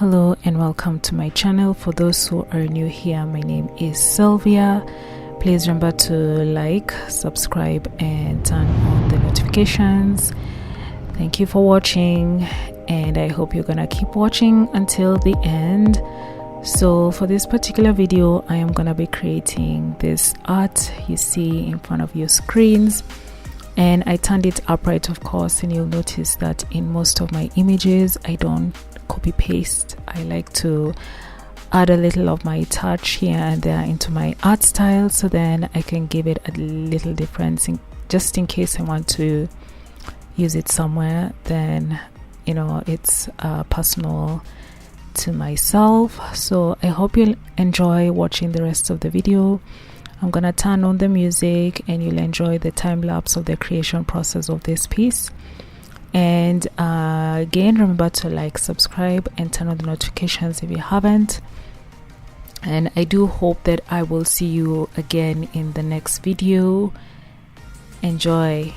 Hello and welcome to my channel. For those who are new here, my name is Sylvia. Please remember to like, subscribe and turn on the notifications. Thank you for watching, and I hope you're gonna keep watching until the end. So for this particular video, I am gonna be creating this art you see in front of your screens, and I turned it upright, of course, and you'll notice that in most of my images I don't copy paste. I like to add a little of my touch here and there into my art style, so then I can give it a little difference just in case I want to use it somewhere. Then it's personal to myself. So I hope you'll enjoy watching the rest of the video. I'm gonna turn on the music and you'll enjoy the time lapse of the creation process of this piece. And again, remember to like, subscribe and turn on the notifications if you haven't. And I do hope that I will see you again in the next video. Enjoy.